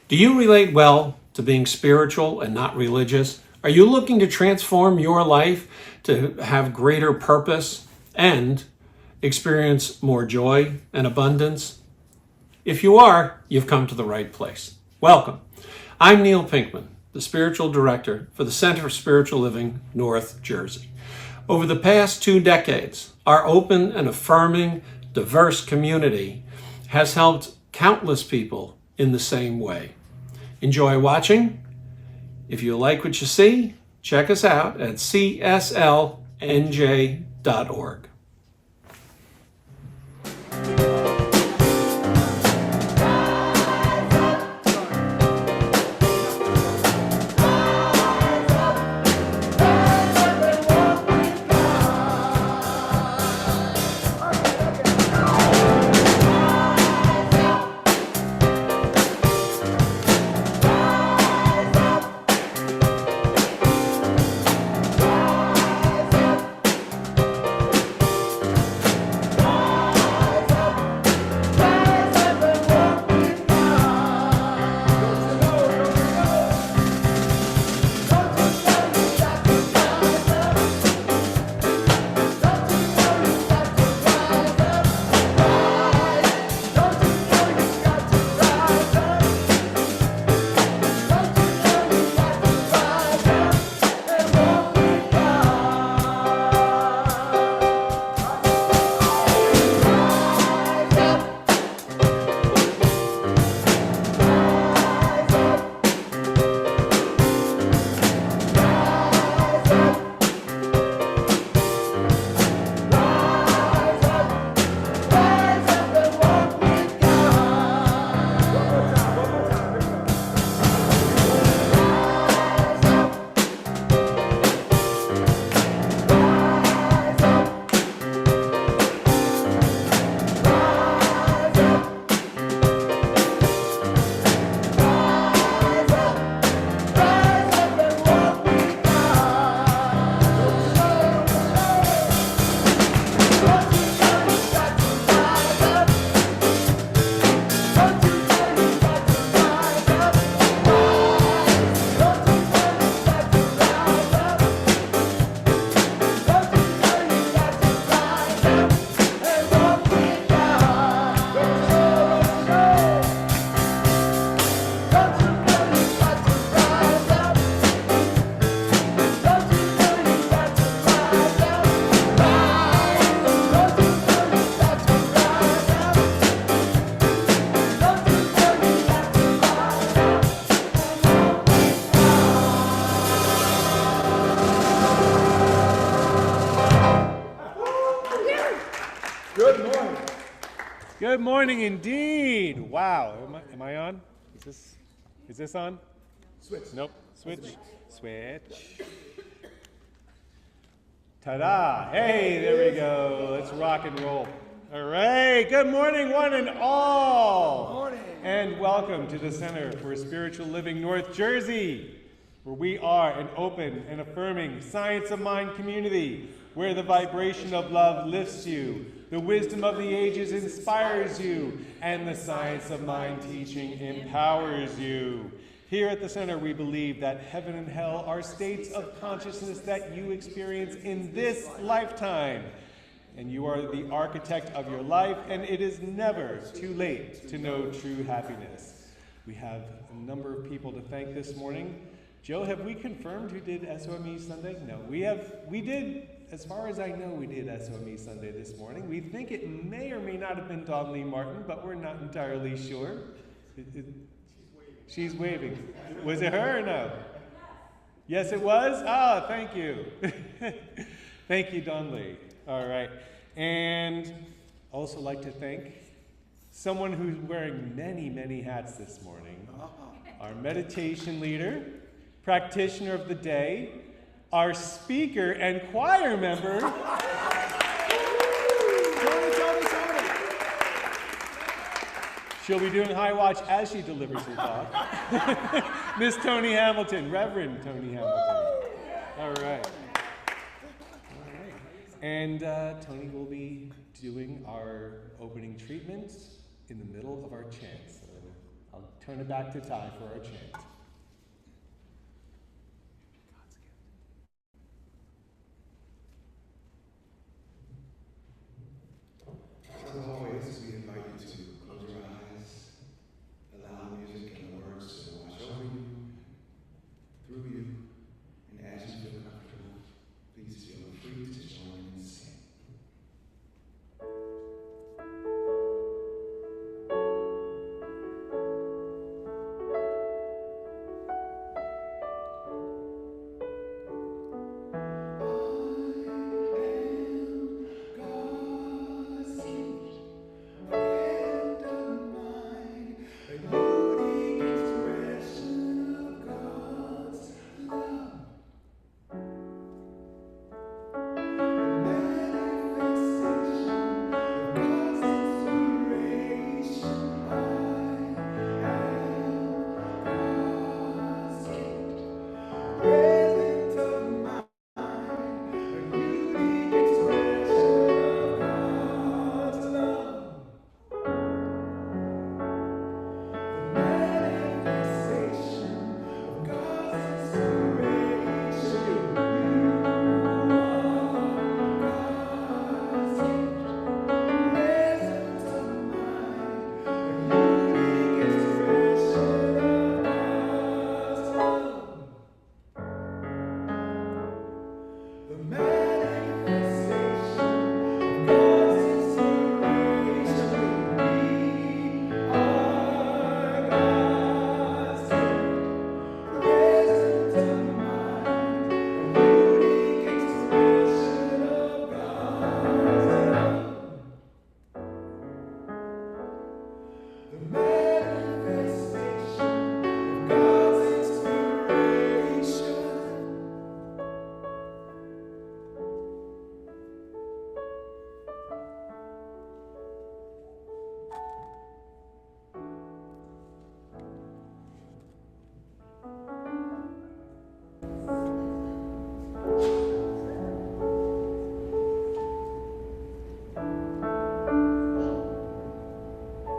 Do you relate well to being spiritual and not religious? Are you looking to transform your life to have greater purpose and experience more joy and abundance? If you are, you've come to the right place. Welcome. I'm Neil Pinkman, the Spiritual Director for the Center for Spiritual Living, North Jersey. Over the past 2 decades, our open and affirming, diverse community has helped countless people in the same way. Enjoy watching. If you like what you see, check us out at cslnj.org. Good morning indeed. Wow. Am I on? Is this on? Switch. Nope. Switch. Ta-da. Hey, there we go. Let's rock and roll. All right. Good morning, one and all. Good morning. And welcome to the Center for Spiritual Living, North Jersey, where we are an open and affirming science of mind community, where the vibration of love lifts you, the wisdom of the ages inspires you, and the science of mind teaching empowers you. Here at the Center, we believe that heaven and hell are states of consciousness that you experience in this lifetime. And you are the architect of your life, and it is never too late to know true happiness. We have a number of people to thank this morning. Joe, have we confirmed who did SOME Sunday? No, we did. As far as I know, we did SOME Sunday this morning. We think it may or may not have been Dawn Lee Martin, but we're not entirely sure. She's waving. Was it her or no? Yes, it was? Ah, thank you. Thank you, Dawn Lee. All right. And also like to thank someone who's wearing many, many hats this morning. Our meditation leader, practitioner of the day, our speaker and choir member, she'll be doing high watch as she delivers her talk, Miss Toni Hamilton, Reverend Toni Hamilton. All right. And Toni will be doing our opening treatment in the middle of our chant. So turn it back to Ty for our chant. As always, we invite you to close your eyes, allow the music and the words to wash over you, through you, and as you feel comfortable, please feel free to join and sing.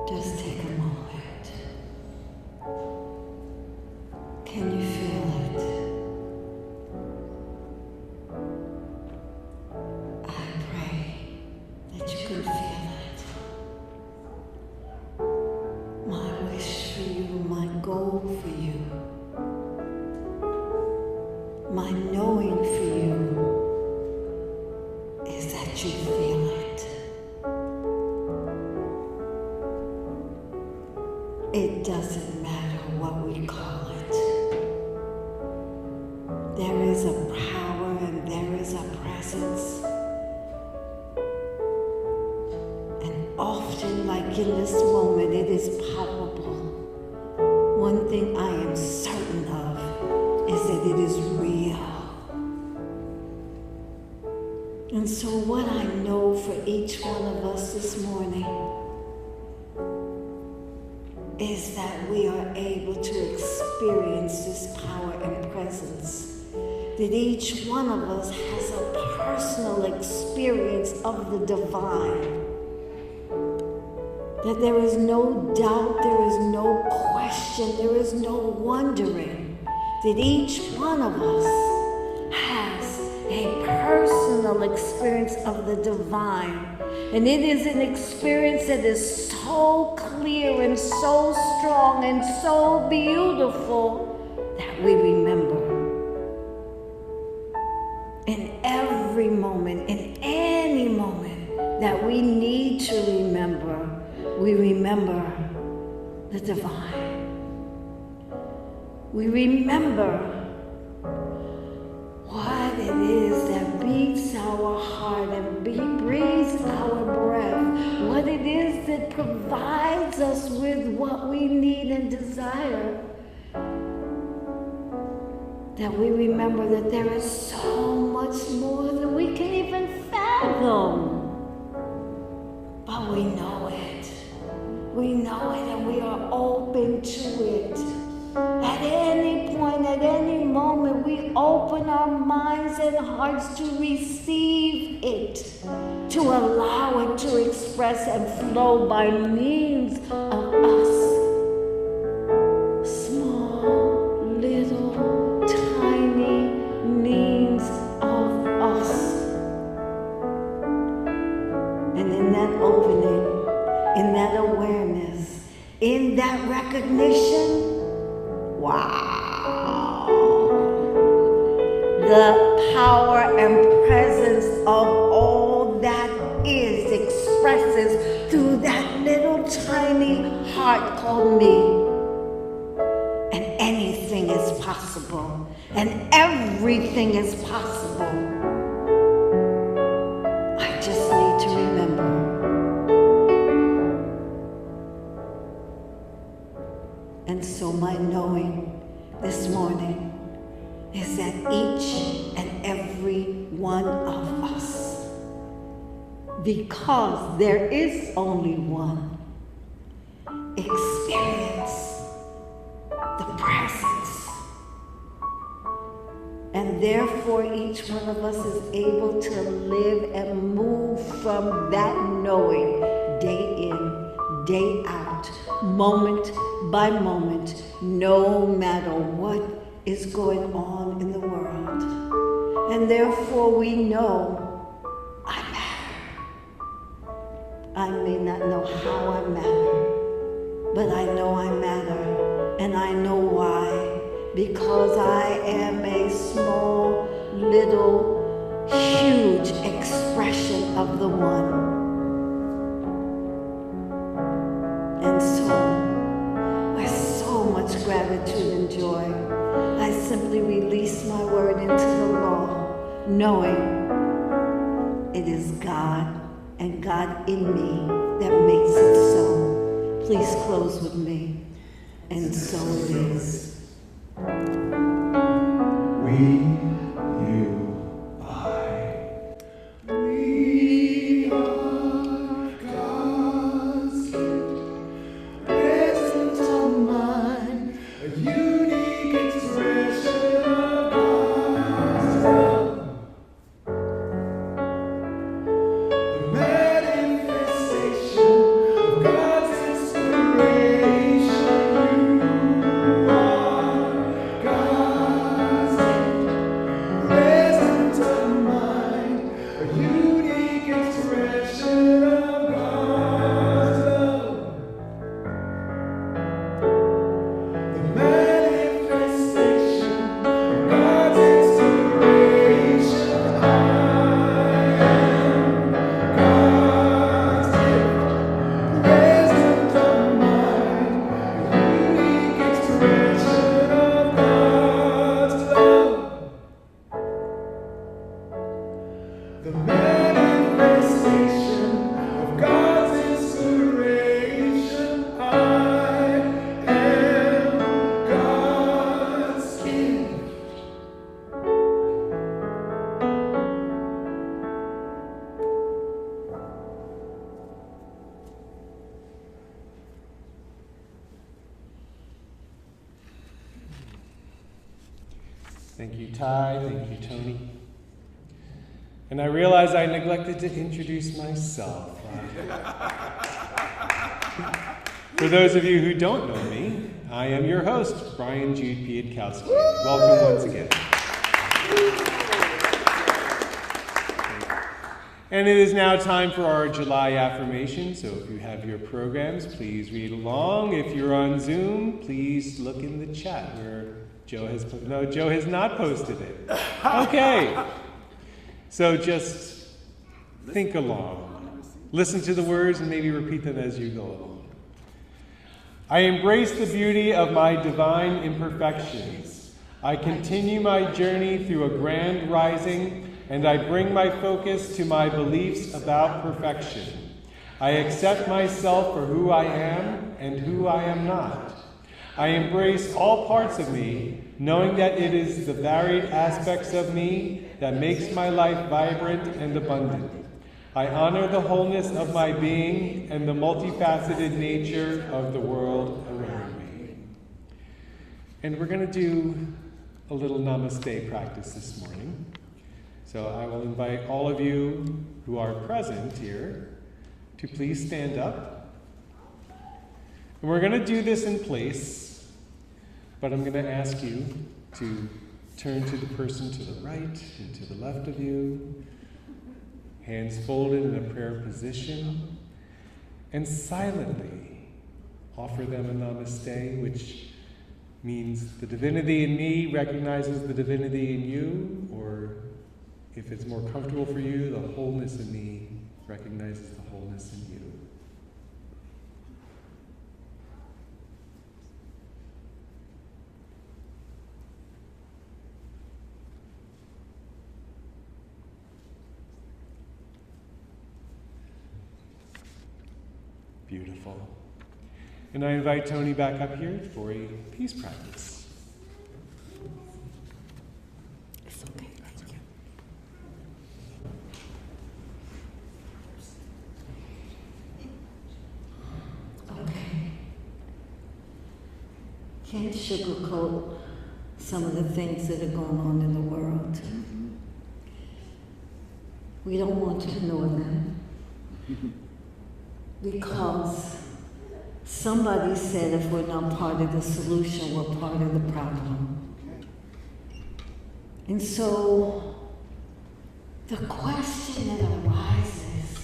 Just take a moment. Can you feel it? I pray that you can feel it. My wish for you, my goal for you, my knowing for you is that you feel it. It doesn't matter what we call it. There is a power and there is a presence. And often, like in this moment, it is palpable. One thing I am certain of is that it is real. And so what I know for each one of us this morning is that we are able to experience this power and presence. That each one of us has a personal experience of the divine. That there is no doubt, there is no question, there is no wondering that each one of us has a personal experience of the divine. And it is an experience that is so clear and so strong and so beautiful that we remember. In every moment, in any moment that we need to remember, we remember the divine. We remember what it is that beats our heart and breathes our breath, what it is that provides us with what we need and desire. That we remember that there is so much more than we can even fathom. But we know it. We know it and we are open to it. At any point, at any moment, we open our minds and hearts to receive it, to allow it to express and flow by means of us. recognition. Wow. The power and presence of all that is expresses through that little tiny heart called me. And anything is possible, and everything is possible. I just need to remember. And so my knowing this morning is that each and every one of us, because there is only one, experience the presence. And therefore each one of us is able to live and move from that knowing day in, day out, moment by moment, no matter what is going on in the world. And therefore we know I matter. I may not know how I matter, but I know I matter, and I know why. Because I am a small, little, huge expression of the one. And so, with so much gratitude and joy, I simply release my word into the law, knowing it is God and God in me that makes it so. Please close with me. And so it is. We, you, I. We are God's gift, present of mind, a unique expression of God's love. The manifestation of God's inspiration. You are God's gift, present of mind, a unique expression of God's love. The manifestation of God's inspiration. I am God's gift, present of mind, a unique expression of God's love. The manifestation of God's inspiration. I am God's gift. Thank you, Ty. Thank you, Toni. And I realize I neglected to introduce myself. For those of you who don't know me, I am your host, Brian Jude Piatkowski. Welcome once again. And it is now time for our July affirmation. So if you have your programs, please read along. If you're on Zoom, please look in the chat where Joe has not posted it. Okay. So just think along. Listen to the words and maybe repeat them as you go along. I embrace the beauty of my divine imperfections. I continue my journey through a grand rising, and I bring my focus to my beliefs about perfection. I accept myself for who I am and who I am not. I embrace all parts of me, knowing that it is the varied aspects of me that makes my life vibrant and abundant. I honor the wholeness of my being and the multifaceted nature of the world around me. And we're going to do a little namaste practice this morning. So I will invite all of you who are present here to please stand up. And we're going to do this in place, but I'm going to ask you to turn to the person to the right and to the left of you, hands folded in a prayer position, and silently, offer them a namaste, which means the divinity in me recognizes the divinity in you, or if it's more comfortable for you, the wholeness in me recognizes the wholeness in you. Beautiful. And I invite Toni back up here for a peace practice. It's okay, thank you. Okay. Can't sugarcoat some of the things that are going on in the world. We don't want to ignore them. Because somebody said if we're not part of the solution, we're part of the problem. And so the question that arises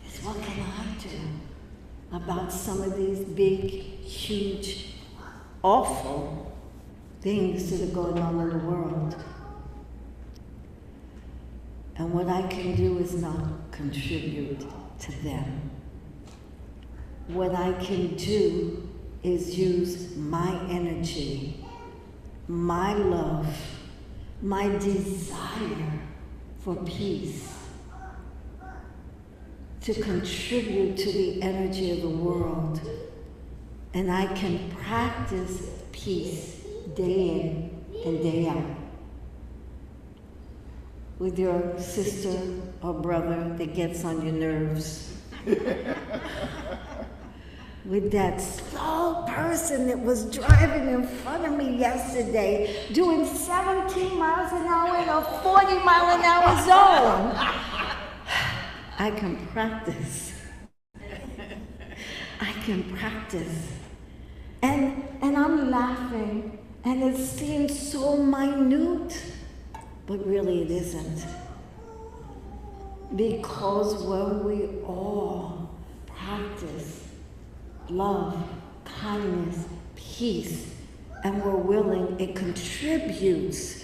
is, what can I do about some of these big, huge, awful things that are going on in the world? And what I can do is not contribute to them. What I can do is use my energy, my love, my desire for peace to contribute to the energy of the world. And I can practice peace day in and day out. With your sister or brother that gets on your nerves. With that slow person that was driving in front of me yesterday, doing 17 miles an hour in a 40-mile-an-hour zone. I can practice. I can practice. And I'm laughing, and it seems so minute. But really it isn't. Because when we all practice love, kindness, peace, and we're willing, it contributes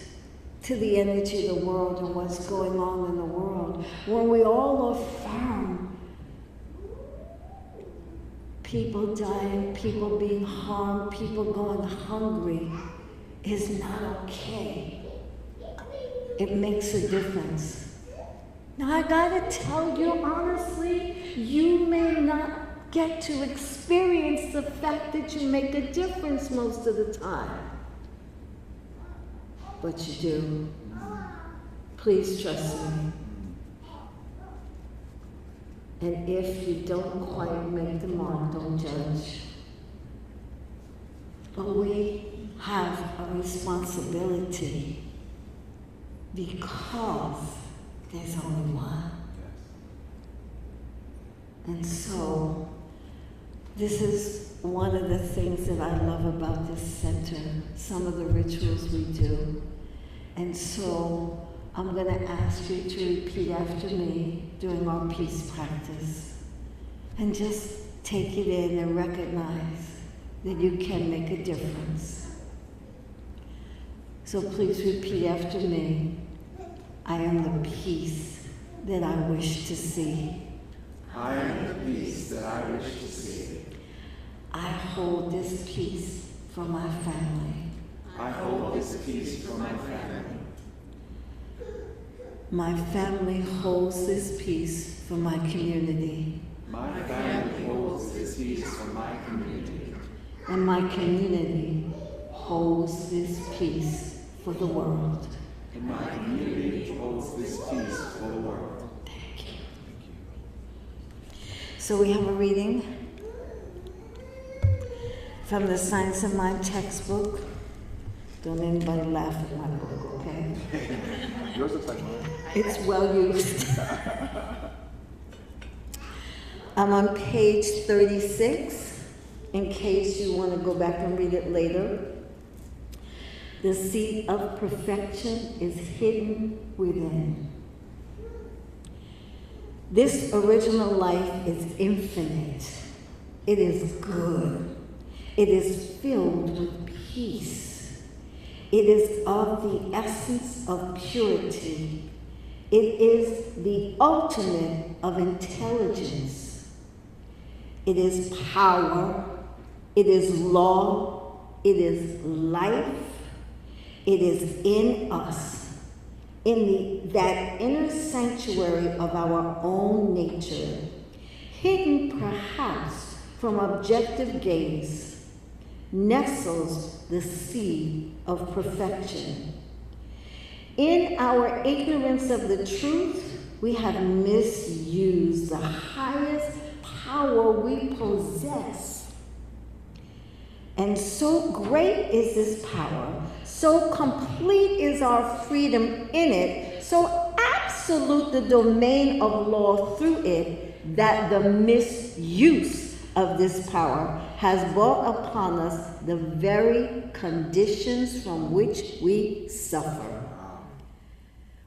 to the energy of the world and what's going on in the world. When we all affirm people dying, people being harmed, people going hungry is not okay. It makes a difference. Now I gotta tell you honestly, you may not get to experience the fact that you make a difference most of the time. But you do. Please trust me. And if you don't quite make the mark, don't judge. But we have a responsibility because there's only one. And so, this is one of the things that I love about this center, some of the rituals we do. And so, I'm going to ask you to repeat after me during our peace practice. And just take it in and recognize that you can make a difference. So please repeat after me. I am the peace that I wish to see. I am the peace that I wish to see. I hold this peace for my family. I hold this peace for my family. My family holds this peace for my community. My family holds this peace for my community. And my community holds this peace for the world. And my community holds this peace for the world. Thank you. So we have a reading from the Science of Mind textbook. Don't anybody laugh at my book, okay? Yours looks like mine. It's well used. I'm on page 36, in case you want to go back and read it later. The seed of perfection is hidden within. This original life is infinite. It is good. It is filled with peace. It is of the essence of purity. It is the ultimate of intelligence. It is power. It is law. It is life. It is in us, in that inner sanctuary of our own nature, hidden perhaps from objective gaze, nestles the seed of perfection. In our ignorance of the truth, we have misused the highest power we possess. And so great is this power, so complete is our freedom in it, so absolute the domain of law through it, that the misuse of this power has brought upon us the very conditions from which we suffer.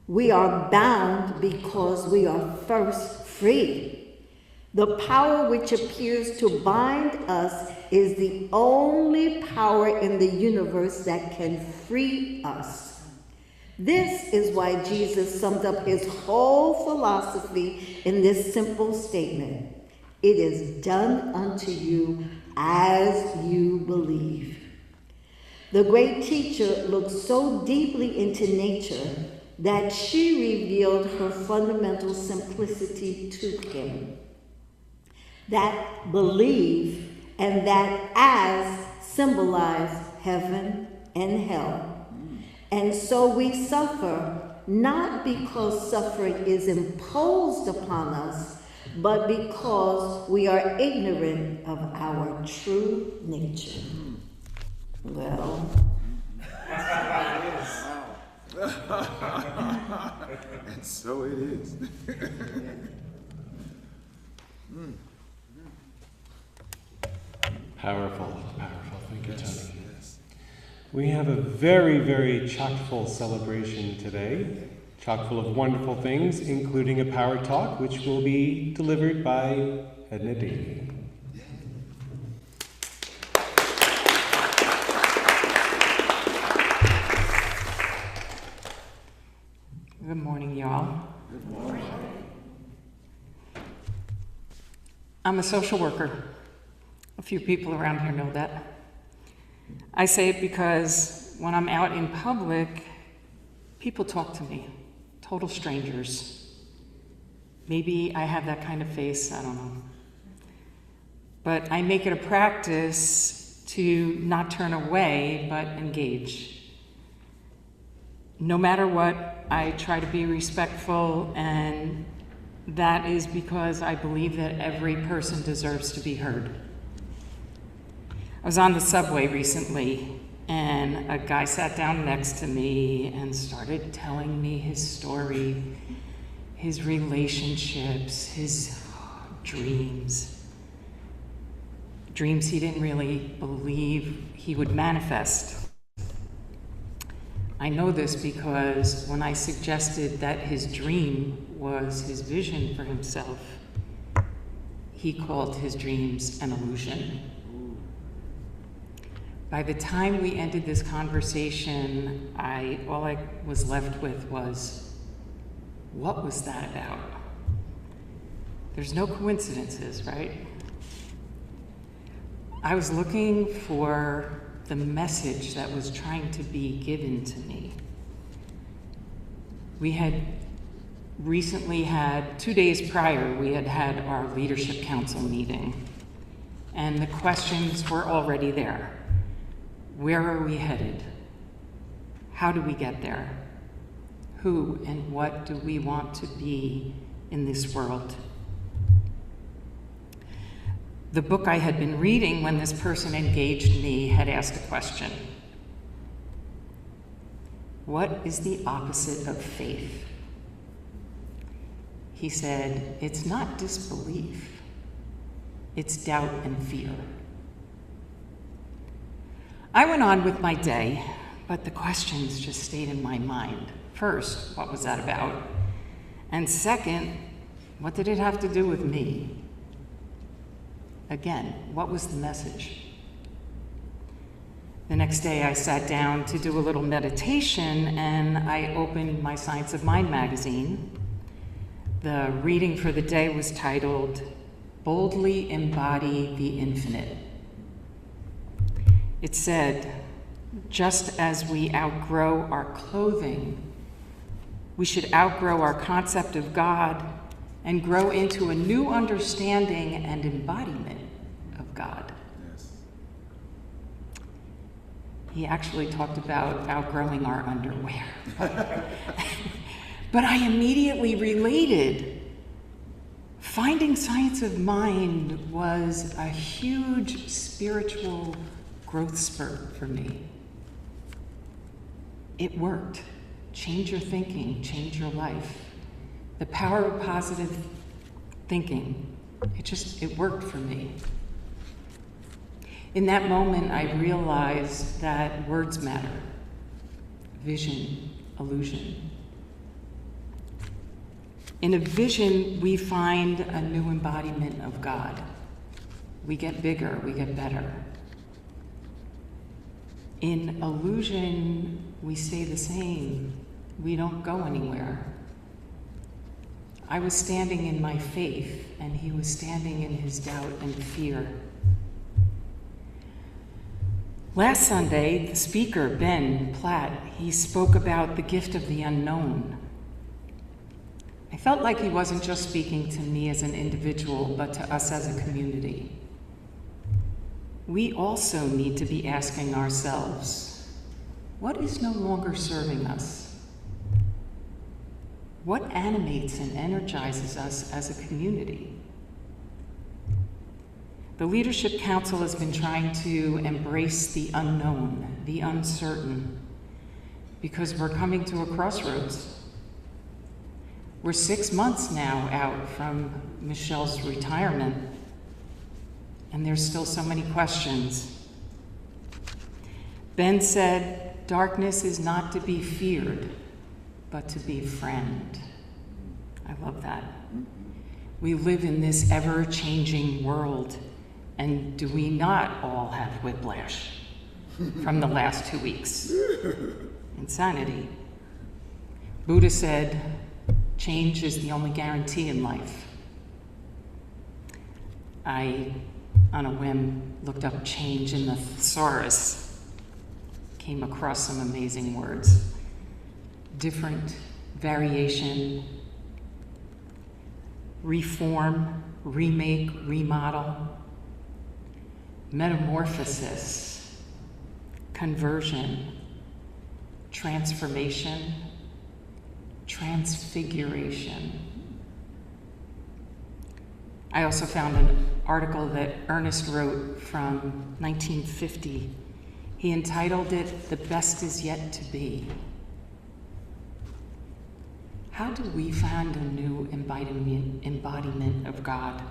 We are bound because we are first free. The power which appears to bind us is the only power in the universe that can free us. This is why Jesus summed up his whole philosophy in this simple statement: it is done unto you as you believe. The great teacher looked so deeply into nature that she revealed her fundamental simplicity to him. That believe and that as symbolize heaven and hell. And so we suffer, not because suffering is imposed upon us, but because we are ignorant of our true nature. Well, And so it is. Powerful, powerful. Thank you, Toni. We have a very, very chock-full celebration today. Chock full of wonderful things, including a power talk, which will be delivered by Edna Davey. Good morning, y'all. Good morning. I'm a social worker. A few people around here know that. I say it because when I'm out in public, people talk to me, total strangers. Maybe I have that kind of face, I don't know. But I make it a practice to not turn away, but engage. No matter what, I try to be respectful, and that is because I believe that every person deserves to be heard. I was on the subway recently, and a guy sat down next to me and started telling me his story, his relationships, his dreams. Dreams he didn't really believe he would manifest. I know this because when I suggested that his dream was his vision for himself, he called his dreams an illusion. By the time we ended this conversation, all I was left with was, what was that about? There's no coincidences, right? I was looking for the message that was trying to be given to me. We had recently had, 2 days prior, we had had our leadership council meeting, and the questions were already there. Where are we headed? How do we get there? Who and what do we want to be in this world? The book I had been reading when this person engaged me had asked a question. What is the opposite of faith? He said, it's not disbelief, it's doubt and fear. I went on with my day, but the questions just stayed in my mind. First, what was that about? And second, what did it have to do with me? Again, what was the message? The next day I sat down to do a little meditation and I opened my Science of Mind magazine. The reading for the day was titled, Boldly Embody the Infinite. It said, just as we outgrow our clothing, we should outgrow our concept of God and grow into a new understanding and embodiment of God. Yes. He actually talked about outgrowing our underwear. But I immediately related. Finding Science of Mind was a huge spiritual growth spurt for me. It worked. Change your thinking, change your life. The power of positive thinking, it worked for me. In that moment, I realized that words matter. Vision, illusion. In a vision, we find a new embodiment of God. We get bigger, we get better. In illusion, we stay the same. We don't go anywhere. I was standing in my faith, and he was standing in his doubt and fear. Last Sunday, the speaker, Ben Platt, he spoke about the gift of the unknown. I felt like he wasn't just speaking to me as an individual, but to us as a community. We also need to be asking ourselves, what is no longer serving us? What animates and energizes us as a community? The Leadership Council has been trying to embrace the unknown, the uncertain, because we're coming to a crossroads. We're 6 months now out from Michelle's retirement, and there's still so many questions. Ben said, darkness is not to be feared, but to be friend. I love that. We live in this ever-changing world, and do we not all have whiplash from the last 2 weeks? Insanity. Buddha said, change is the only guarantee in life. I, on a whim, looked up change in the thesaurus, came across some amazing words. Different, variation, reform, remake, remodel, metamorphosis, conversion, transformation, transfiguration. I also found an article that Ernest wrote from 1950. He entitled it, The Best Is Yet to Be. How do we find a new embodiment of God?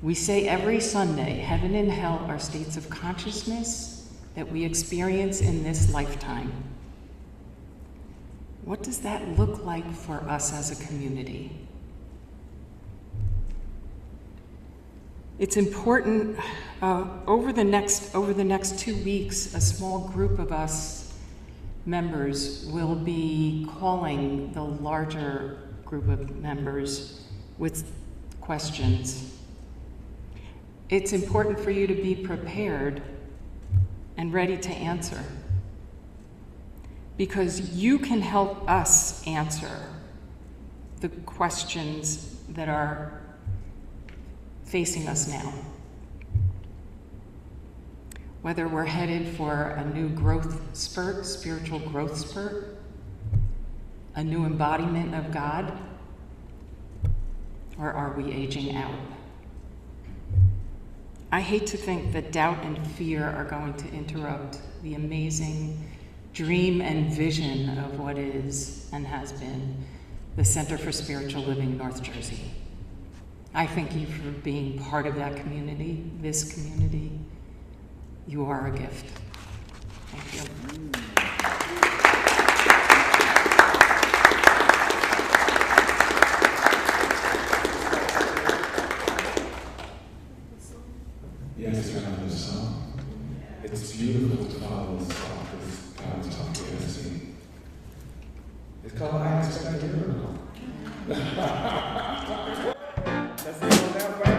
We say every Sunday, heaven and hell are states of consciousness that we experience in this lifetime. What does that look like for us as a community? It's important, over the next 2 weeks, a small group of us members will be calling the larger group of members with questions. It's important for you to be prepared and ready to answer, because you can help us answer the questions that are facing us now. Whether we're headed for a new growth spurt, spiritual growth spurt, a new embodiment of God, or are we aging out? I hate to think that doubt and fear are going to interrupt the amazing dream and vision of what is and has been the Center for Spiritual Living North Jersey. I thank you for being part of that community, this community. You are a gift. Thank you. It's beautiful to follow this talk, this kind of talk we have seen. It's called I Expect a Miracle. That's the one that way.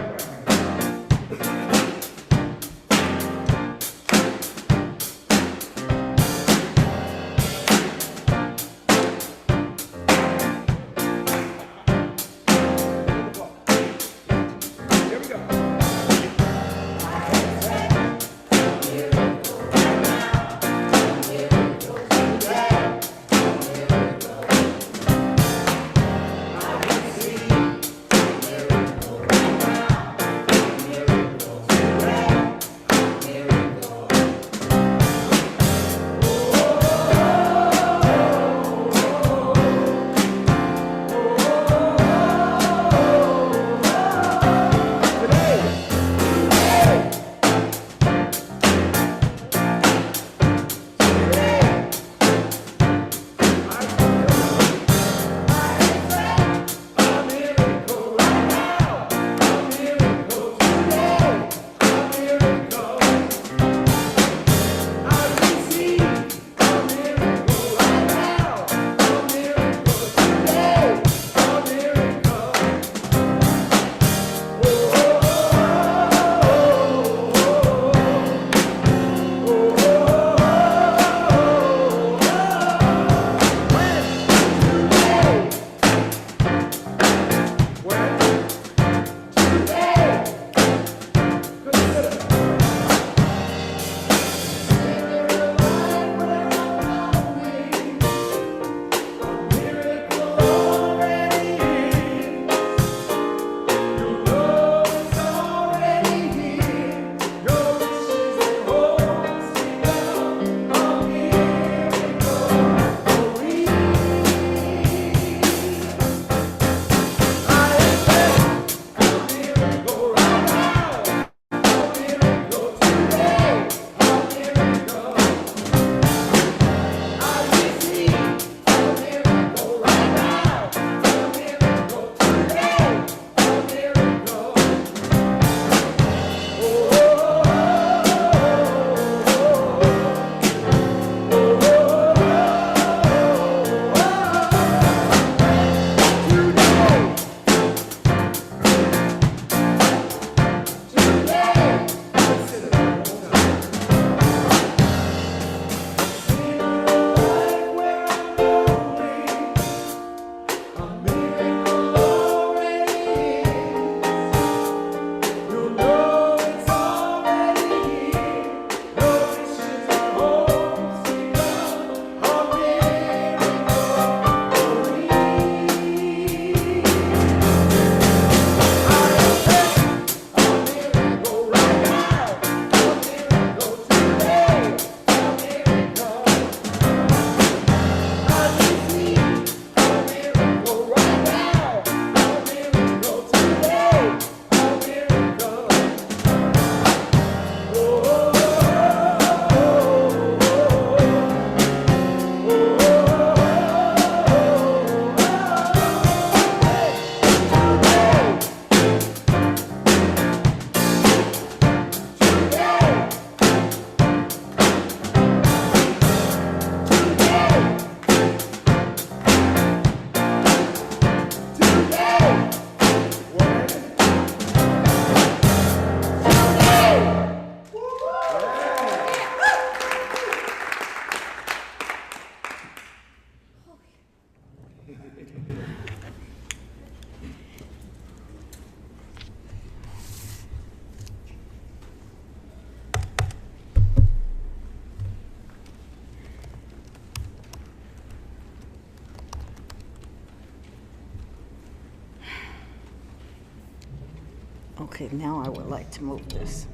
Okay, now I would like to move this.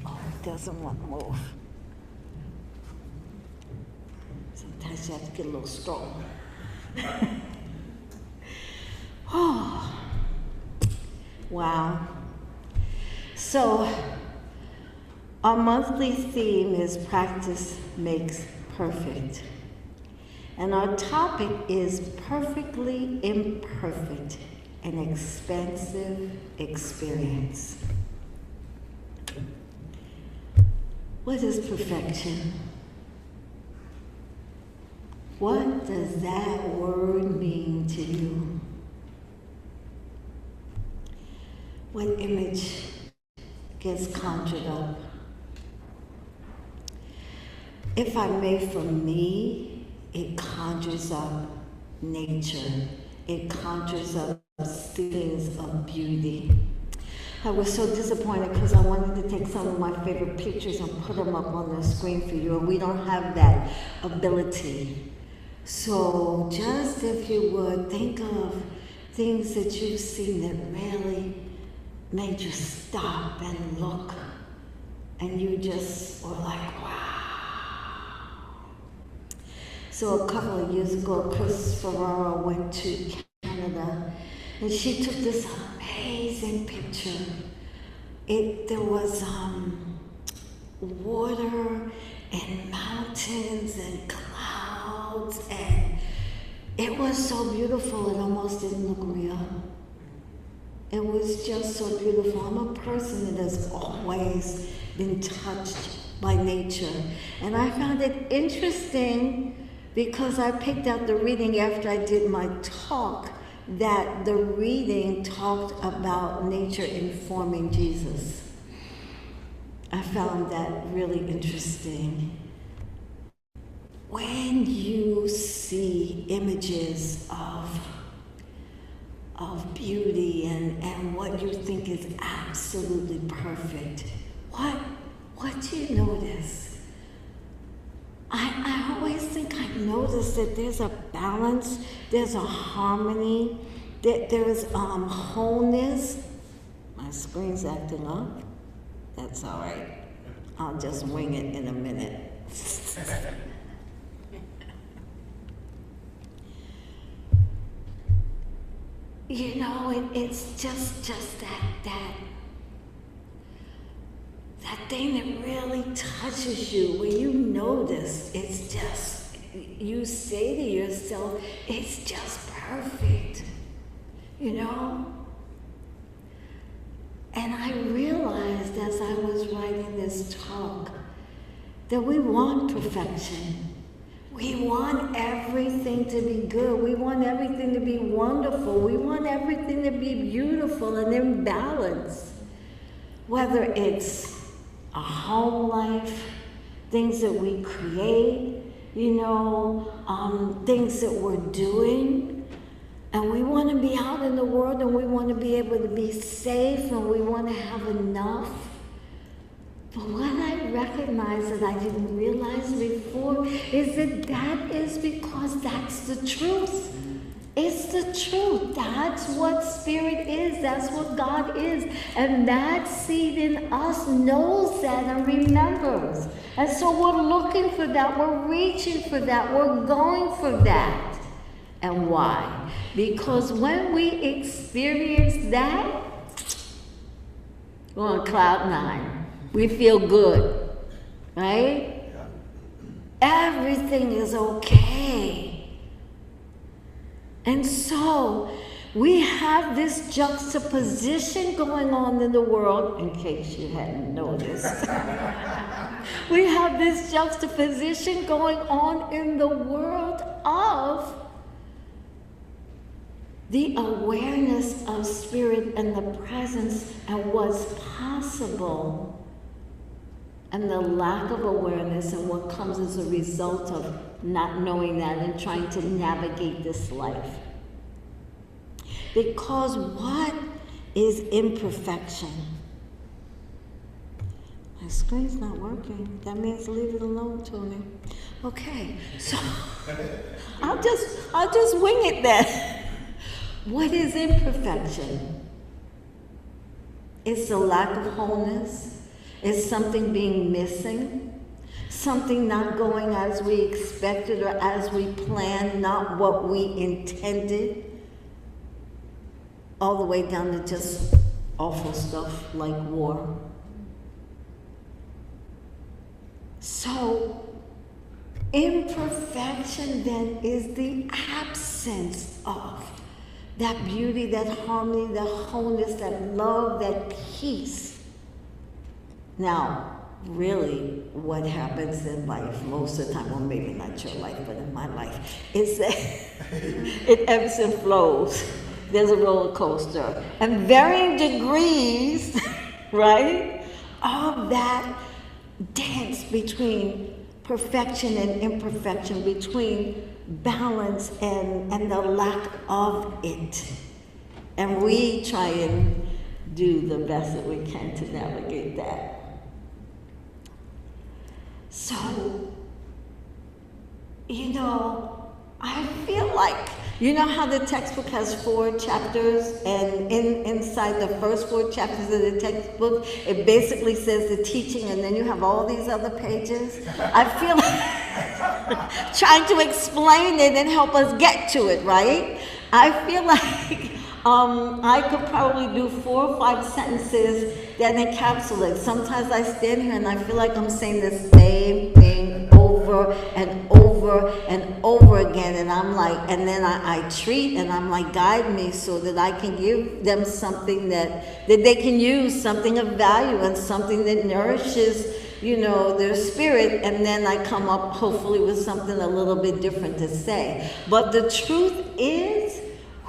Oh, it doesn't want to move. Sometimes you have to get a little strong. Oh, wow. So, our monthly theme is Practice Makes Perfect. And our topic is Perfectly Imperfect, an Expansive Experience. What is perfection? What does that word mean to you? What image gets conjured up? If I may, for me, it conjures up nature. It conjures up feelings of beauty. I was so disappointed because I wanted to take some of my favorite pictures and put them up on the screen for you, and we don't have that ability. So just if you would, think of things that you've seen that really made you stop and look, and you just were like, wow. So a couple of years ago, Chris Ferraro went to Canada, and she took this amazing picture. There was water and mountains and clouds, and it was so beautiful it almost didn't look real. It was just so beautiful. I'm a person that has always been touched by nature, and I found it interesting because I picked out the reading after I did my talk, that the reading talked about nature informing Jesus. I found that really interesting. When you see images of beauty and what you think is absolutely perfect, what do you notice? I always think I notice that there's a balance, there's a harmony, that there's wholeness. My screen's acting up. That's all right. I'll just wing it in a minute. You know, it's just that thing that really touches you, where you notice it's just, you say to yourself, it's just perfect, you know? And I realized as I was writing this talk that we want perfection. We want everything to be good. We want everything to be wonderful. We want everything to be beautiful and in balance. Whether it's a home life, things that we create, you know, things that we're doing. And we want to be out in the world, and we want to be able to be safe, and we want to have enough. But what I recognize that I didn't realize before is that is because that's the truth. It's the truth. That's what spirit is. That's what God is. And that seed in us knows that and remembers. And so we're looking for that. We're reaching for that. We're going for that. And why? Because when we experience that, we're on cloud 9. We feel good, right? Everything is okay. And so we have this juxtaposition going on in the world, in case you hadn't noticed. We have this juxtaposition going on in the world of the awareness of spirit and the presence and what's possible, and the lack of awareness and what comes as a result of not knowing that and trying to navigate this life. Because what is imperfection? My screen's not working. That means leave it alone, Toni. Okay, so I'll just wing it then. What is imperfection? It's the lack of wholeness. It's something being missing, something not going as we expected or as we planned, not what we intended, all the way down to just awful stuff like war. So, imperfection then is the absence of that beauty, that harmony, that wholeness, that love, that peace. Now, really what happens in life most of the time, well, maybe not your life, but in my life, is that it ebbs and flows. There's a roller coaster. And varying degrees, right, of that dance between perfection and imperfection, between balance and the lack of it. And we try and do the best that we can to navigate that. So, I feel like, how the textbook has 4 chapters, and inside the first 4 chapters of the textbook, it basically says the teaching, and then you have all these other pages. I feel like trying to explain it and help us get to it, right? I feel like I could probably do 4 or 5 sentences that encapsulate. Sometimes I stand here and I feel like I'm saying the same thing over and over and over again, and I'm like, and then I treat and I'm like, guide me so that I can give them something that they can use, something of value and something that nourishes, their spirit, and then I come up hopefully with something a little bit different to say. But the truth is,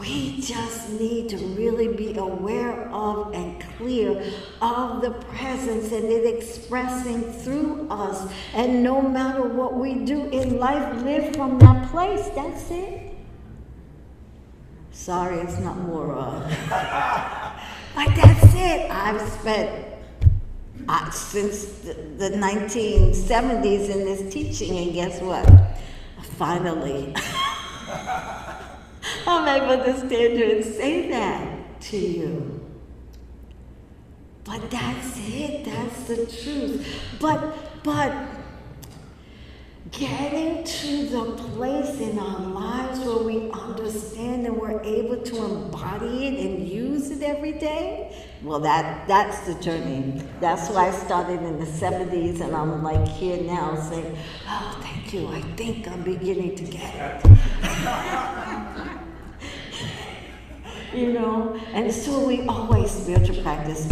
we just need to really be aware of and clear of the presence and it expressing through us. And no matter what we do in life, live from that place. That's it. Sorry, it's not more. But that's it. I've spent since the 1970s in this teaching, and guess what? Finally. I'm able to stand here and say that to you. But that's it, that's the truth. But getting to the place in our lives where we understand and we're able to embody it and use it every day, well, that's the journey. That's why I started in the 70s, and I'm like here now saying, oh, thank you, I think I'm beginning to get it. And so we always spiritual practice.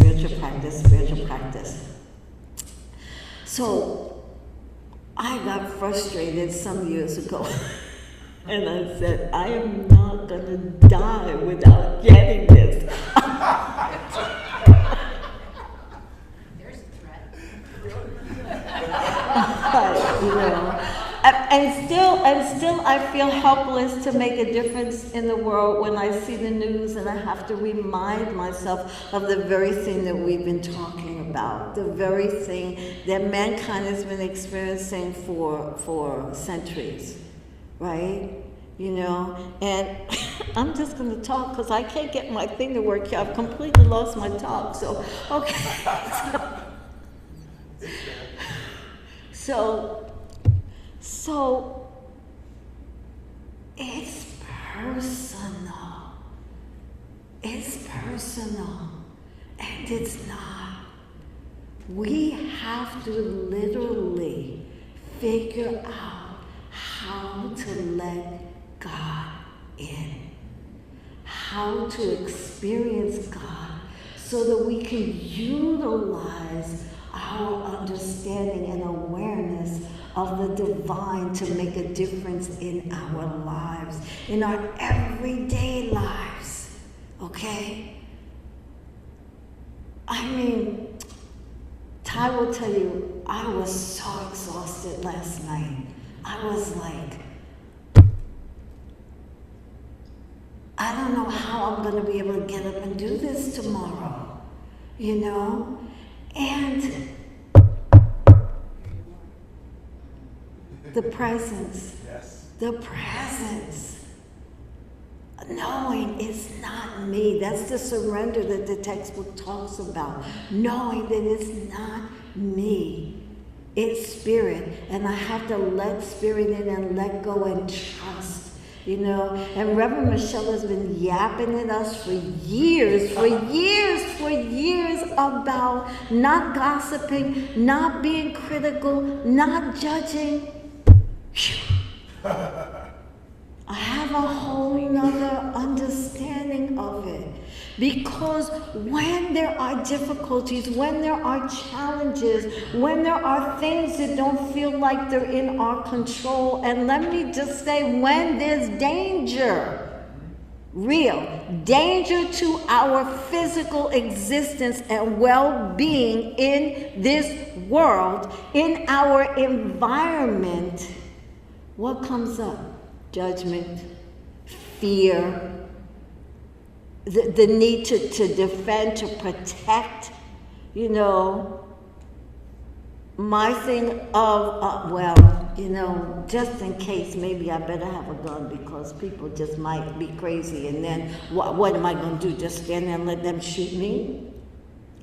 So I got frustrated some years ago, and I said, I am not going to die without getting this. There's a threat. And still I feel helpless to make a difference in the world when I see the news and I have to remind myself of the very thing that we've been talking about, the very thing that mankind has been experiencing for centuries, right? And I'm just going to talk because I can't get my thing to work here. I've completely lost my talk, so, okay. So it's personal. It's personal. And it's not. We have to literally figure out how to let God in. How to experience God so that we can utilize our understanding and awareness of the divine to make a difference in our lives, in our everyday lives, okay? I mean, Ty will tell you, I was so exhausted last night. I was like, I don't know how I'm going to be able to get up and do this tomorrow, And the presence. Yes. The presence. Knowing it's not me. That's the surrender that the textbook talks about. Knowing that it's not me. It's spirit. And I have to let spirit in and let go and trust. And Reverend Michelle has been yapping at us for years about not gossiping, not being critical, not judging. I have a whole nother understanding of it. Because when there are difficulties, when there are challenges, when there are things that don't feel like they're in our control, and let me just say, when there's danger, real danger to our physical existence and well-being in this world, in our environment, what comes up? Judgment, fear, the need to defend, to protect, you know. My thing of, well, you know, just in case, maybe I better have a gun because people just might be crazy, and then what am I going to do? Just stand there and let them shoot me?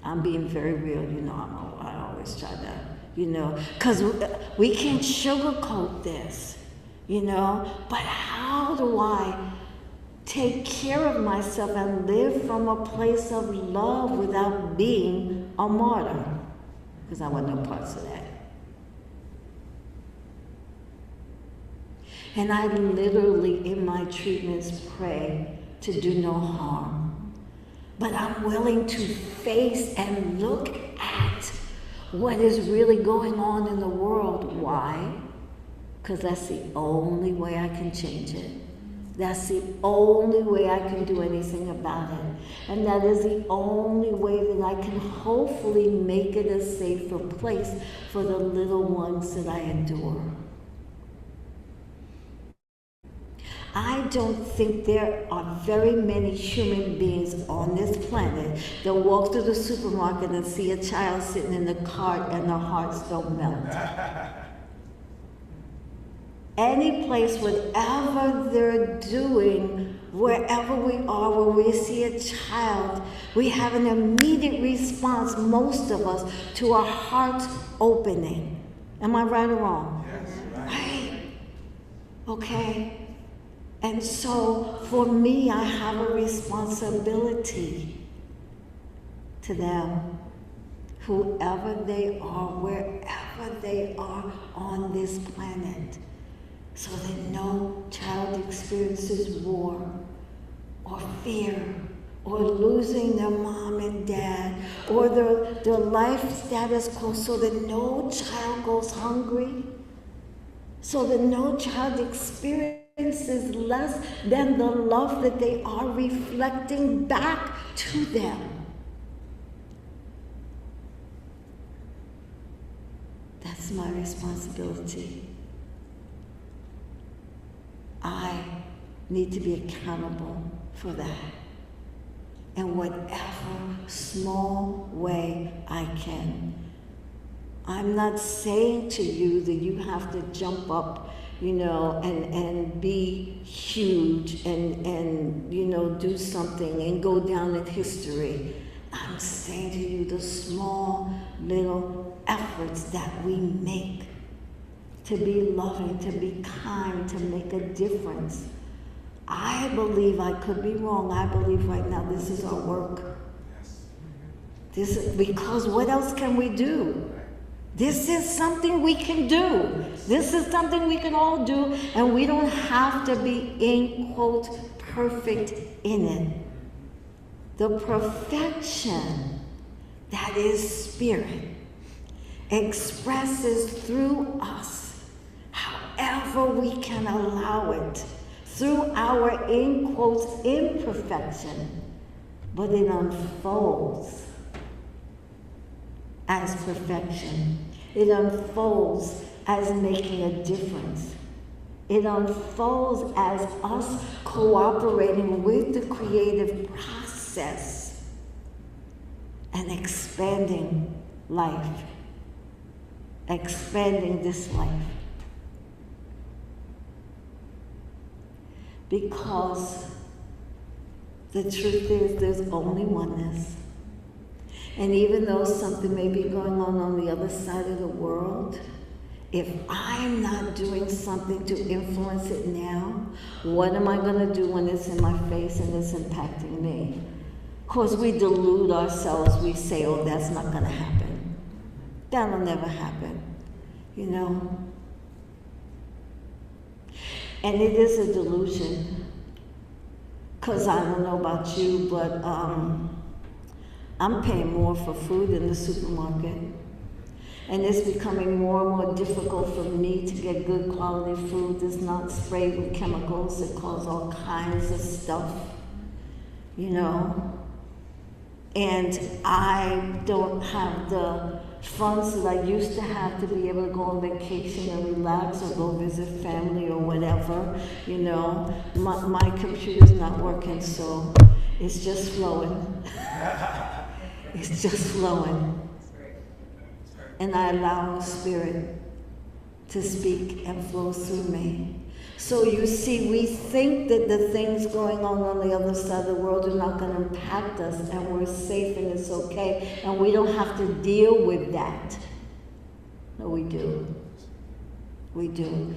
I'm being very real, you know. I always try to, you know, because we can't sugarcoat this, you know. But how do I take care of myself and live from a place of love without being a martyr? Because I want no parts of that. And I literally, in my treatments, pray to do no harm. But I'm willing to face and look at what is really going on in the world. Why? Because that's the only way I can change it. That's the only way I can do anything about it. And that is the only way that I can hopefully make it a safer place for the little ones that I adore. I don't think there are very many human beings on this planet that walk through the supermarket and see a child sitting in the cart and their hearts don't melt. Any place, whatever they're doing, wherever we are, where we see a child, we have an immediate response, most of us, to our hearts opening. Am I right or wrong? Yes, Right. Okay. And so, for me, I have a responsibility to them, whoever they are, wherever they are on this planet, so that no child experiences war or fear or losing their mom and dad or their life status quo, so that no child goes hungry, so that no child experiences less than the love that they are reflecting back to them. That's my responsibility. I need to be accountable for that in whatever small way I can. I'm not saying to you that you have to jump up, you know, and be huge and you know, do something and go down in history. I'm saying to you the small little efforts that we make to be loving, to be kind, to make a difference. I believe, I could be wrong, I believe right now this is our work. This is, because what else can we do? This is something we can do. This is something we can all do, and we don't have to be, in quotes, perfect in it. The perfection that is spirit expresses through us, however we can allow it, through our, in quotes, imperfection, but it unfolds as perfection. It unfolds as making a difference. It unfolds as us cooperating with the creative process and expanding life, expanding this life. Because the truth is, there's only oneness. And even though something may be going on the other side of the world, if I'm not doing something to influence it now, what am I going to do when it's in my face and it's impacting me? Of course, we delude ourselves. We say, oh, that's not going to happen. That'll never happen, you know? And it is a delusion. Because I don't know about you, but I'm paying more for food in the supermarket. And it's becoming more and more difficult for me to get good quality food that's not sprayed with chemicals that cause all kinds of stuff, you know. And I don't have the funds that I used to have to be able to go on vacation and relax or go visit family or whatever, you know. My computer's not working, so it's just flowing. It's just flowing. And I allow Spirit to speak and flow through me. So you see, we think that the things going on the other side of the world are not going to impact us, and we're safe and it's okay, and we don't have to deal with that. No, we do. We do.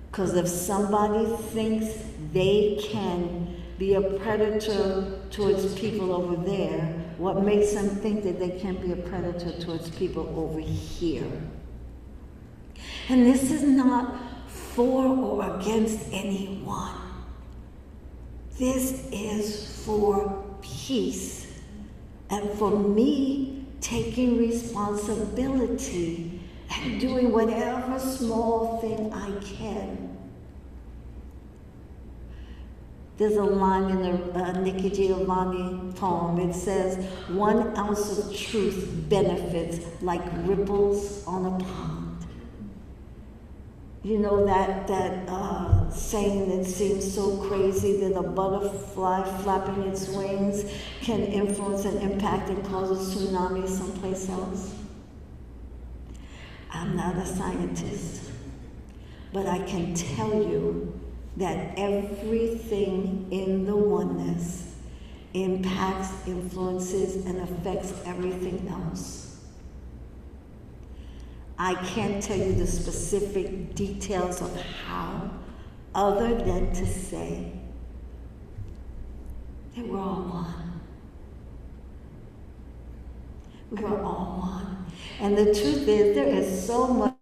Because if somebody thinks they can be a predator towards people over there, what makes them think that they can't be a predator towards people over here? And this is not for or against anyone. This is for peace. And for me, taking responsibility and doing whatever small thing I can. There's a line in the Nikki Giovanni poem. It says, 1 ounce of truth benefits like ripples on a pond. You know that saying that seems so crazy that a butterfly flapping its wings can influence and impact and cause a tsunami someplace else? I'm not a scientist, but I can tell you that everything in the oneness impacts, influences, and affects everything else. I can't tell you the specific details of how, other than to say that we're all one. We are all one. And the truth is, there is so much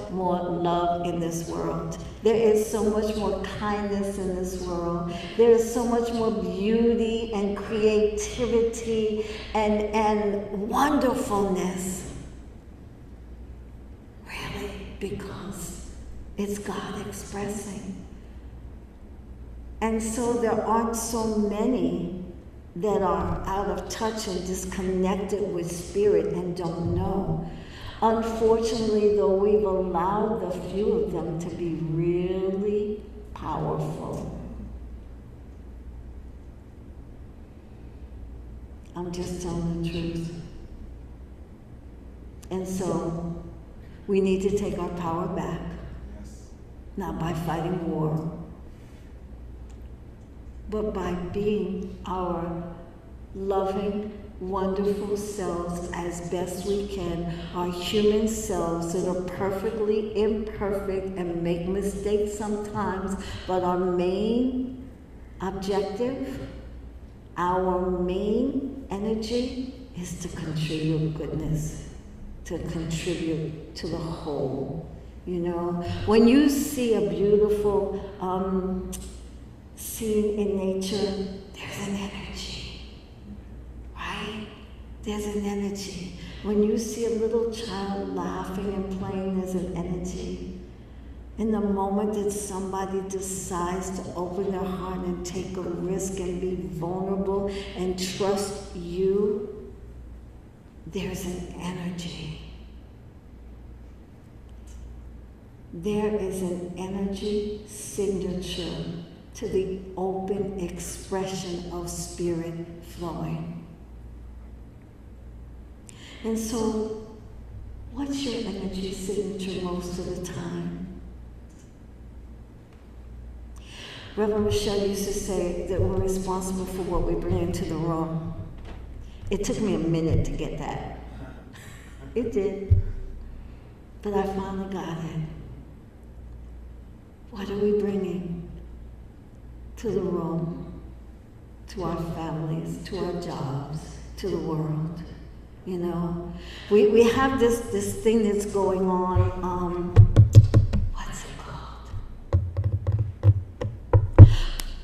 more love in this world. There is so much more kindness in this world. There is so much more beauty and creativity and wonderfulness. Really, because it's God expressing. And so there aren't so many that are out of touch and disconnected with Spirit and don't know. Unfortunately, though, we've allowed the few of them to be really powerful. I'm just telling the truth. And so, we need to take our power back, not by fighting war, but by being our loving, wonderful selves as best we can, our human selves that are perfectly imperfect and make mistakes sometimes, but our main objective, our main energy is to contribute goodness, to contribute to the whole. You know, when you see a beautiful scene in nature, there's an energy, right? There's an energy. When you see a little child laughing and playing, there's an energy. In the moment that somebody decides to open their heart and take a risk and be vulnerable and trust you, there's an energy. There is an energy signature to the open expression of Spirit flowing. And so, what's your energy signature most of the time? Reverend Michelle used to say that we're responsible for what we bring into the room. It took me a minute to get that. It did. But I finally got it. What are we bringing to the room, to our families, to our jobs, to the world? You know, we have this thing that's going on, what's it called?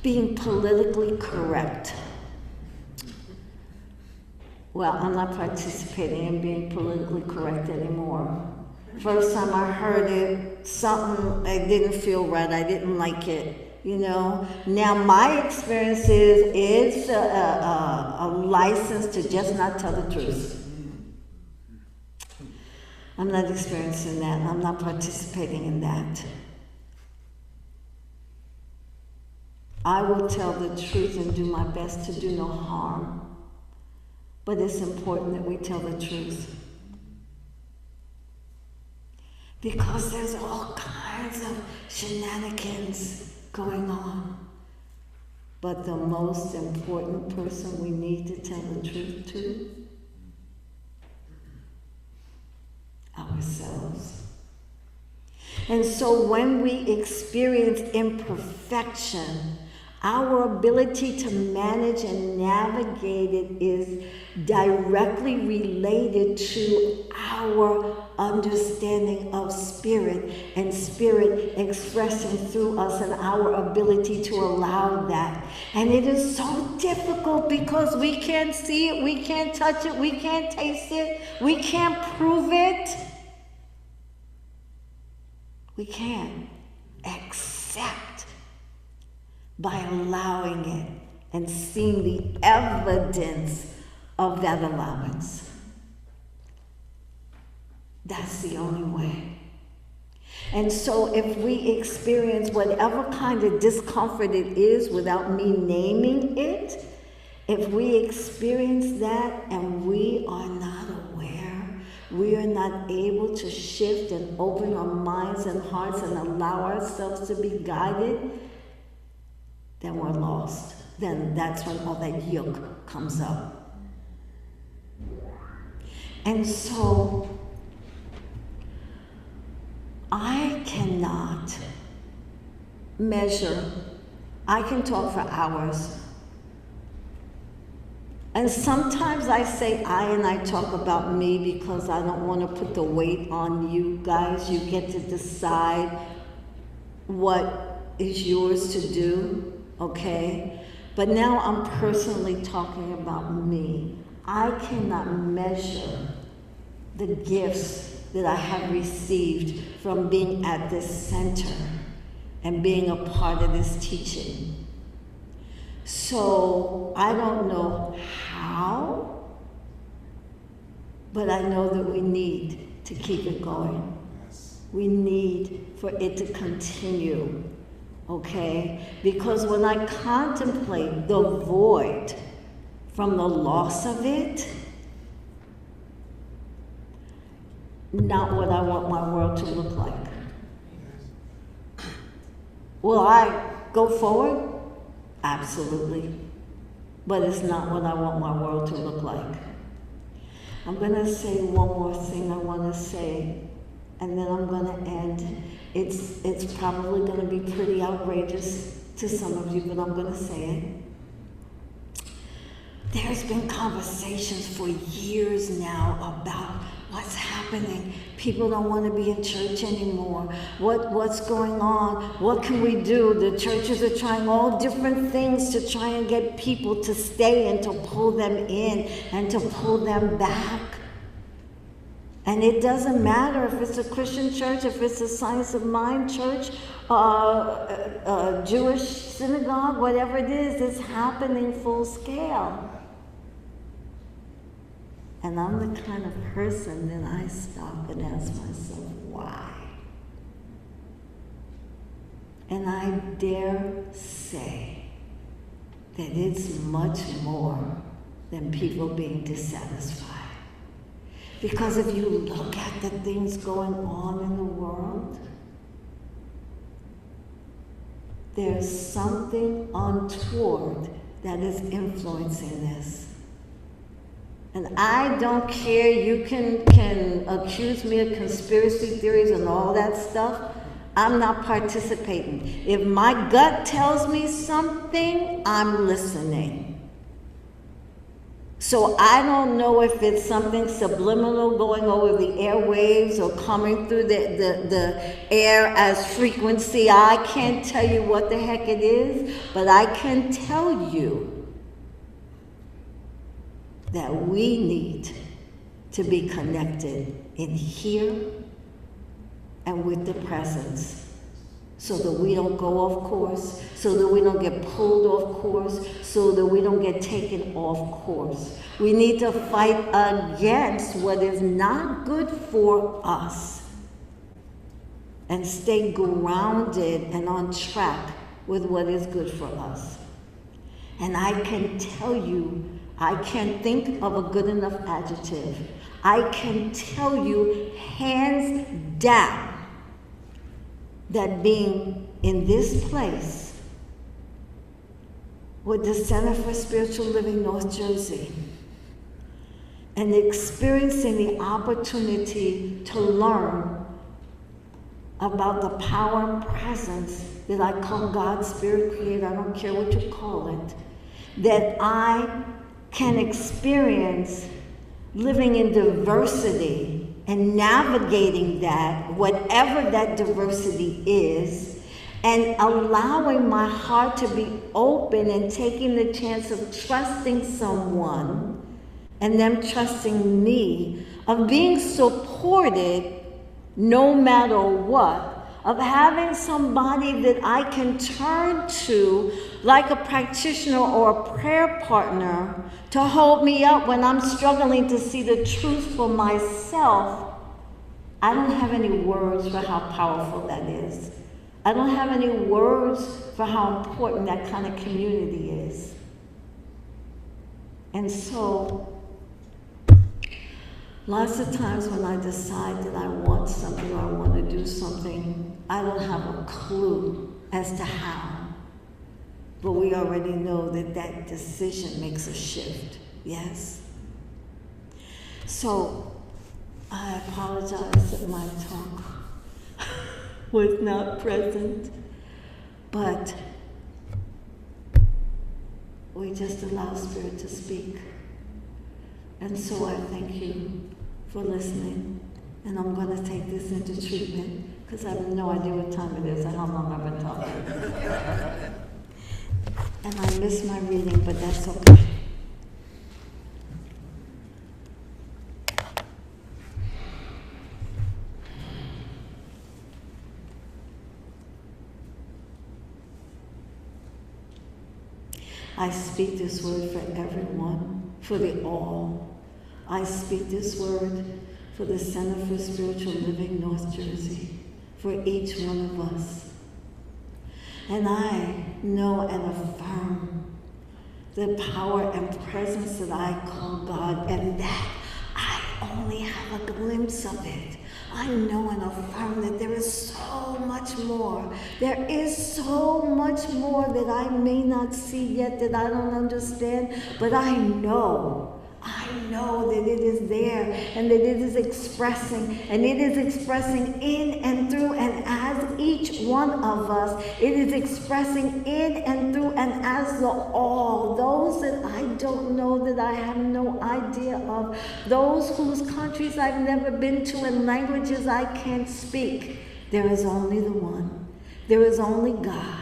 being politically correct. Well, I'm not participating in being politically correct anymore. First time I heard it, something, I didn't feel right, I didn't like it, you know. Now my experience is it's a license to just not tell the truth. I'm not experiencing that, I'm not participating in that. I will tell the truth and do my best to do no harm. But it's important that we tell the truth. Because there's all kinds of shenanigans going on. But the most important person we need to tell the truth to, ourselves. And so when we experience imperfection, our ability to manage and navigate it is directly related to our understanding of spirit and spirit expressing through us and our ability to allow that. And it is so difficult because we can't see it, we can't touch it, we can't taste it, we can't prove it. We can't, except by allowing it and seeing the evidence of that allowance. That's the only way. And so if we experience whatever kind of discomfort it is without me naming it, if we experience that and we are not aware, we are not able to shift and open our minds and hearts and allow ourselves to be guided, then we're lost. Then that's when all that yoke comes up. And so I cannot measure. I can talk for hours. And sometimes I say I and I talk about me because I don't want to put the weight on you guys. You get to decide what is yours to do. Okay, but now I'm personally talking about me. I cannot measure the gifts that I have received from being at this center and being a part of this teaching. So I don't know how, but I know that we need to keep it going. We need for it to continue. Okay? Because when I contemplate the void from the loss of it, not what I want my world to look like. Will I go forward? Absolutely. But it's not what I want my world to look like. I'm going to say one more thing I want to say, and then I'm going to end. It's probably going to be pretty outrageous to some of you, but I'm going to say it. There's been conversations for years now about what's happening. People don't want to be in church anymore. What's going on? What can we do? The churches are trying all different things to try and get people to stay and to pull them in and to pull them back. And it doesn't matter if it's a Christian church, if it's a Science of Mind church, a Jewish synagogue, whatever it is, it's happening full scale. And I'm the kind of person that I stop and ask myself, why? And I dare say that it's much more than people being dissatisfied. Because if you look at the things going on in the world, there's something untoward that is influencing this. And I don't care, you can accuse me of conspiracy theories and all that stuff. I'm not participating. If my gut tells me something, I'm listening. So I don't know if it's something subliminal going over the airwaves or coming through the air as frequency. I can't tell you what the heck it is, but I can tell you that we need to be connected in here and with the presence, so that we don't go off course, so that we don't get pulled off course, so that we don't get taken off course. We need to fight against what is not good for us and stay grounded and on track with what is good for us. And I can tell you, I can't think of a good enough adjective. I can tell you hands down that being in this place with the Center for Spiritual Living North Jersey and experiencing the opportunity to learn about the power and presence that I call God, Spirit, Creator, I don't care what you call it, that I can experience living in diversity and navigating that, whatever that diversity is, and allowing my heart to be open and taking the chance of trusting someone and them trusting me, of being supported no matter what, of having somebody that I can turn to like a practitioner or a prayer partner to hold me up when I'm struggling to see the truth for myself. I don't have any words for how powerful that is. I don't have any words for how important that kind of community is. And so, lots of times when I decide that I want something or I want to do something, I don't have a clue as to how. But we already know that that decision makes a shift, yes? So, I apologize that my tongue was not present, but we just allow Spirit to speak. And so I thank you for listening, and I'm going to take this into treatment because I have no idea what time it is and how long I've been talking. And I missed my reading, but that's okay. I speak this word for everyone, for the all. I speak this word for the Center for Spiritual Living North Jersey, for each one of us. And I know and affirm the power and presence that I call God, and that I only have a glimpse of it. I know and affirm that there is so much more. There is so much more that I may not see yet, that I don't understand, but I know that it is there, and that it is expressing, and it is expressing in and through and as each one of us. It is expressing in and through and as the all. Those that I don't know, that I have no idea of. Those whose countries I've never been to and languages I can't speak. There is only the one. There is only God.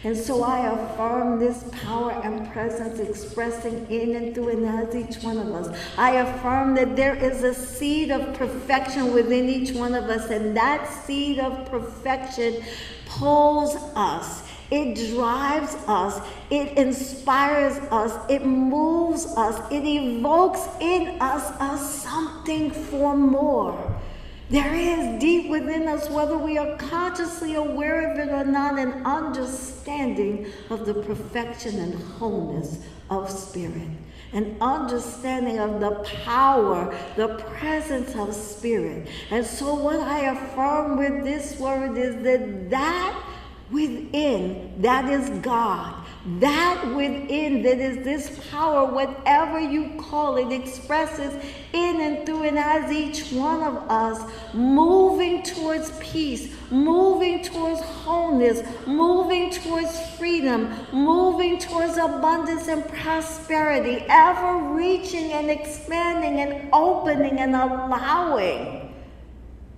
And so I affirm this power and presence expressing in and through and as each one of us. I affirm that there is a seed of perfection within each one of us, and that seed of perfection pulls us. It drives us. It inspires us. It moves us. It evokes in us a something for more. There is deep within us, whether we are consciously aware of it or not, an understanding of the perfection and wholeness of Spirit. An understanding of the power, the presence of Spirit. And so what I affirm with this word is that within, that is God. That within, that is this power, whatever you call it, expresses in and through and as each one of us, moving towards peace, moving towards wholeness, moving towards freedom, moving towards abundance and prosperity, ever reaching and expanding and opening and allowing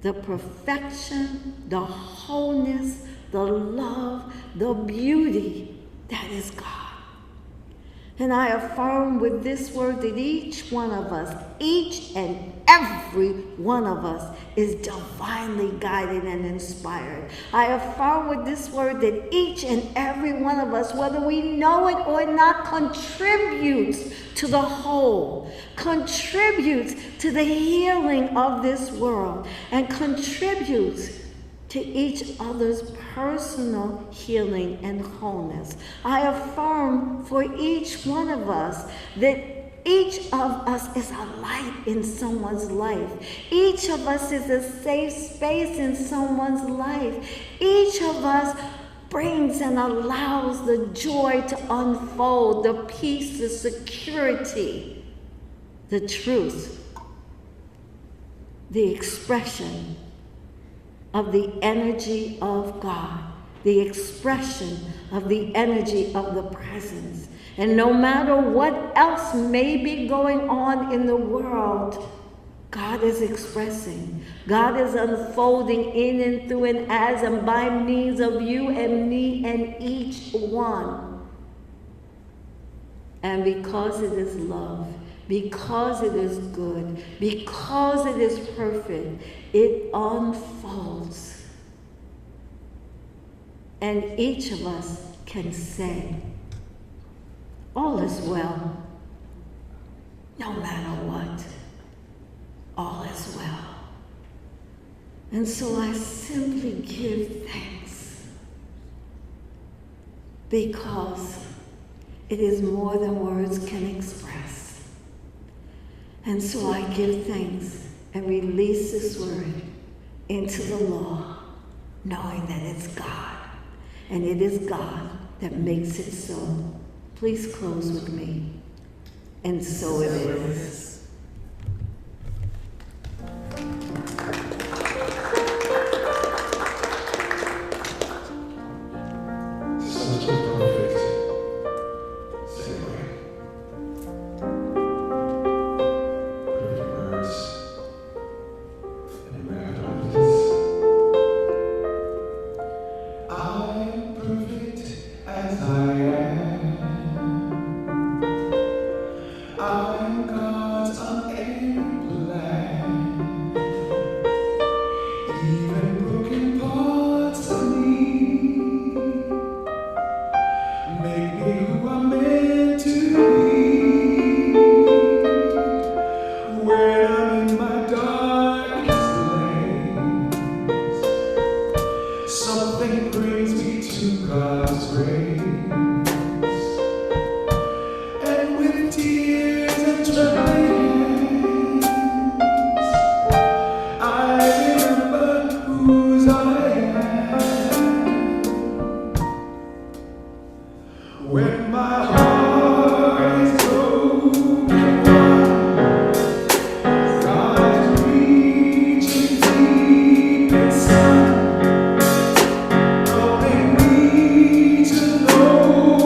the perfection, the wholeness, the love, the beauty that is God. And I affirm with this word that each one of us, each and every one of us, is divinely guided and inspired. I affirm with this word that each and every one of us, whether we know it or not, contributes to the whole, contributes to the healing of this world, and contributes to each other's personal healing and wholeness. I affirm for each one of us that each of us is a light in someone's life. Each of us is a safe space in someone's life. Each of us brings and allows the joy to unfold, the peace, the security, the truth, the expression of the energy of God, the expression of the energy of the presence. And no matter what else may be going on in the world, God is expressing. God is unfolding in and through and as and by means of you and me and each one. And because it is love, because it is good, because it is perfect, it unfolds. And each of us can say, all is well, no matter what, all is well. And so I simply give thanks, because it is more than words can express. And so I give thanks and release this word into the law, knowing that it's God, and it is God that makes it so. Please close with me. And so it is. Such a perfect segue. Perfect words and miraculous. I'm perfect as I am. I'm God's unending plan. Even broken parts of me make me who I'm meant to be. When I'm in my darkest place, something brings me to God's grace. And with tears and trembling hands, I remember whose I am. When my heart is broken, God is reaching deep inside, helping me to know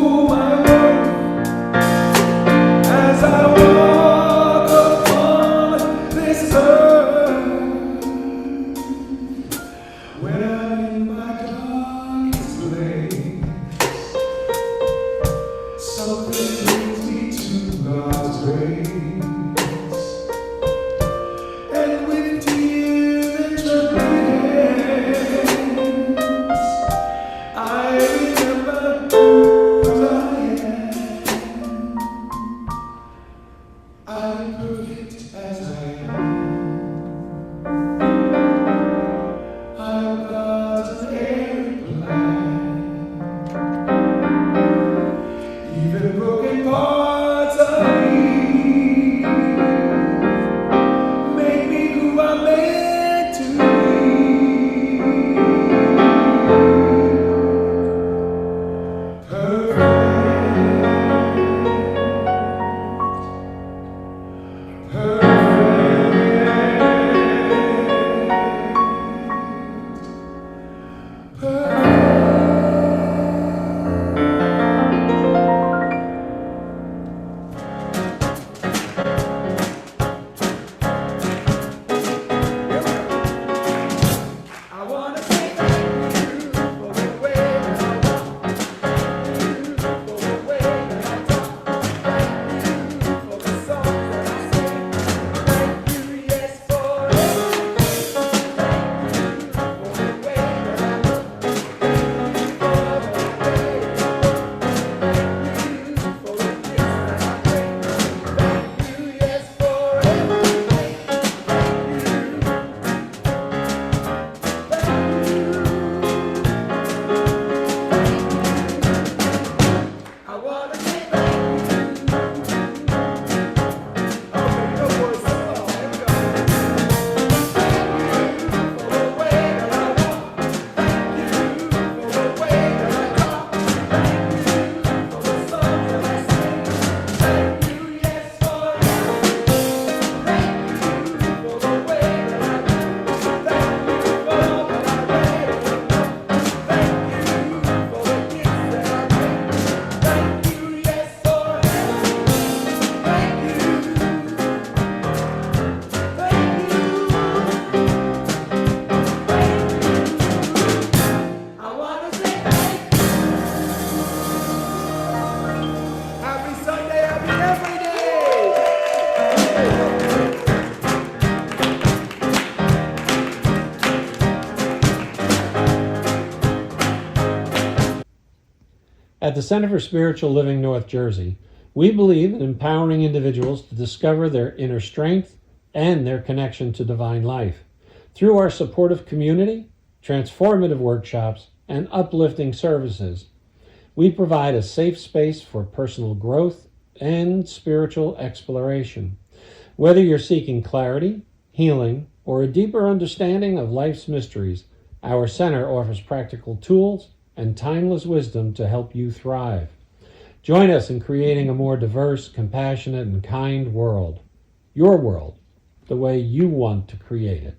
At the Center for Spiritual Living North Jersey, we believe in empowering individuals to discover their inner strength and their connection to divine life. Through our supportive community, transformative workshops, and uplifting services, we provide a safe space for personal growth and spiritual exploration. Whether you're seeking clarity, healing, or a deeper understanding of life's mysteries, our center offers practical tools and timeless wisdom to help you thrive. Join us in creating a more diverse, compassionate, and kind world. Your world, the way you want to create it.